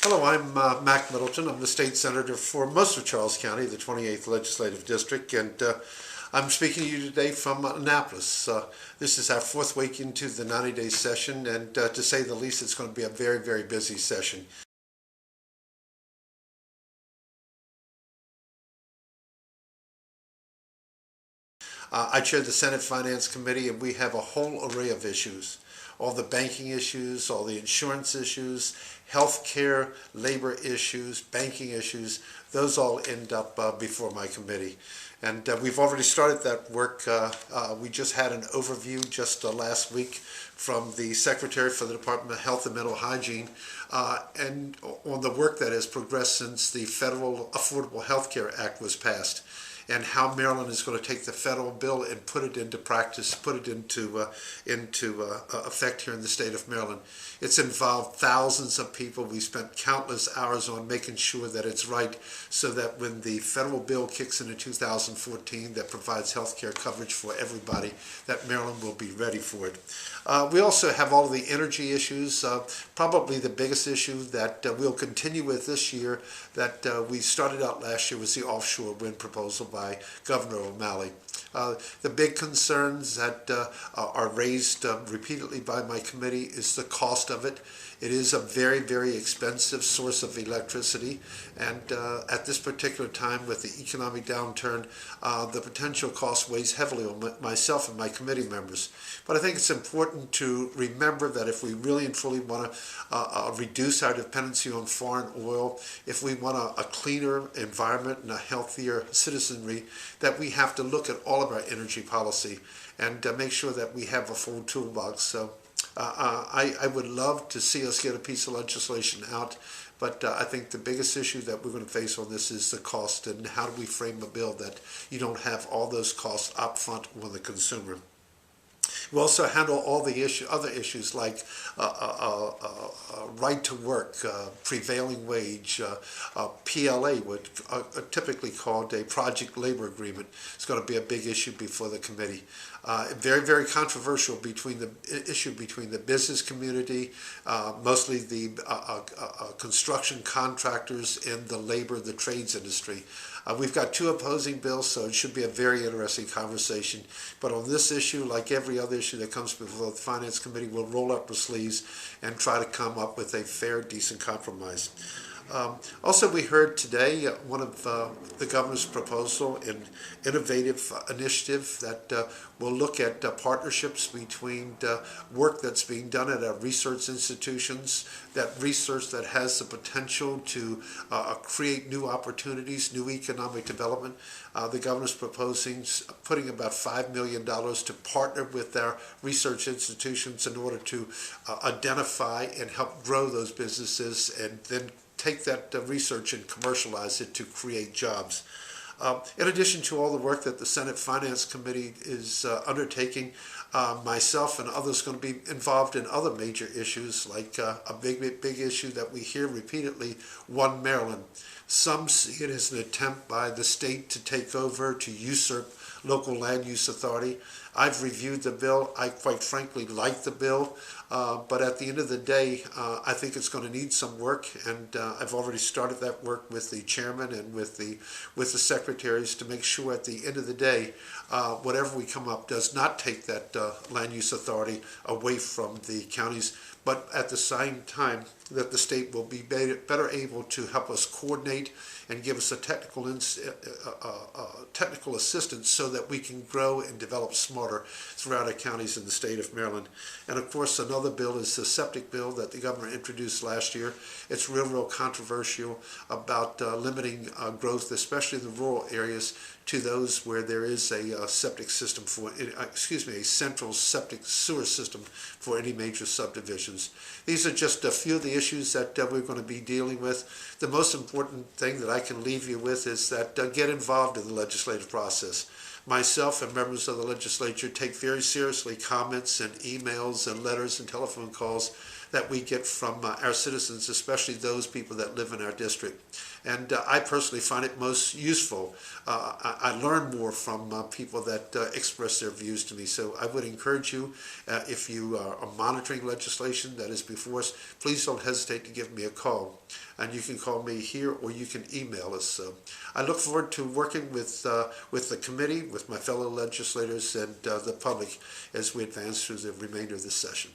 Hello, I'm Mac Middleton. I'm the state senator for most of Charles County, the 28th Legislative District, and I'm speaking to you today from Annapolis. This is our fourth week into the 90-day session, and to say the least, it's going to be a very, very busy session. I chair the Senate Finance Committee, and we have a whole array of issues. All the banking issues, all the insurance issues, health care, labor issues, banking issues, those all end up before my committee. And we've already started that work. We just had an overview just last week from the Secretary for the Department of Health and Mental Hygiene and on the work that has progressed since the Federal Affordable Health Care Act was passed, and how Maryland is going to take the federal bill and put it into practice, put it into effect here in the state of Maryland. It's involved thousands of people. We spent countless hours on making sure that it's right, so that when the federal bill kicks in 2014 that provides health care coverage for everybody, that Maryland will be ready for it. We also have all of the energy issues. Probably the biggest issue that we'll continue with this year that we started out last year was the offshore wind proposal by Governor O'Malley. The big concerns that are raised repeatedly by my committee is the cost of it. It is a very, very expensive source of electricity, and at this particular time with the economic downturn, the potential cost weighs heavily on myself and my committee members. But I think it's important to remember that if we really and truly want to reduce our dependency on foreign oil, if we want a cleaner environment and a healthier citizenry, that we have to look at all of our energy policy and make sure that we have a full toolbox. So I would love to see us get a piece of legislation out, but I think the biggest issue that we're going to face on this is the cost, and how do we frame a bill that you don't have all those costs up front on the consumer. We also handle all the other issues like right to work, prevailing wage, PLA, what typically called a project labor agreement. It's going to be a big issue before the committee. Very, very controversial between the issue between the business community, mostly the construction contractors, and the labor, the trades industry. We've got two opposing bills, so it should be a very interesting conversation. But on this issue, like every other issue that comes before the Finance Committee, we'll roll up our sleeves and try to come up with a fair, decent compromise. Also, we heard today one of the governor's proposal, an innovative initiative that will look at partnerships between work that's being done at our research institutions, that research that has the potential to create new opportunities, new economic development. The governor's proposing putting about $5 million to partner with our research institutions in order to identify and help grow those businesses, and then take that research and commercialize it to create jobs. In addition to all the work that the Senate Finance Committee is undertaking, myself and others are going to be involved in other major issues, like a big issue that we hear repeatedly, One Maryland. Some see it as an attempt by the state to take over, to usurp local land use authority. I've reviewed the bill. I quite frankly like the bill, but at the end of the day, I think it's going to need some work, and I've already started that work with the chairman and with the secretaries to make sure at the end of the day, whatever we come up does not take that land use authority away from the counties, but at the same time that the state will be better able to help us coordinate and give us a technical assistance so that we can grow and develop smarter throughout our counties in the state of Maryland. And of course, another bill is the septic bill that the governor introduced last year. It's real controversial about limiting growth, especially in the rural areas, to those where there is a septic system for, a central septic sewer system for any major subdivisions. These are just a few of the issues that we're going to be dealing with. The most important thing that I can leave you with is that get involved in the legislative process. Myself and members of the legislature take very seriously comments and emails and letters and telephone calls that we get from our citizens, especially those people that live in our district. And I personally find it most useful. I learn more from people that express their views to me. So I would encourage you, if you are monitoring legislation that is before us, please don't hesitate to give me a call. And you can call me here or you can email us. I look forward to working with the committee, with my fellow legislators and the public as we advance through the remainder of this session.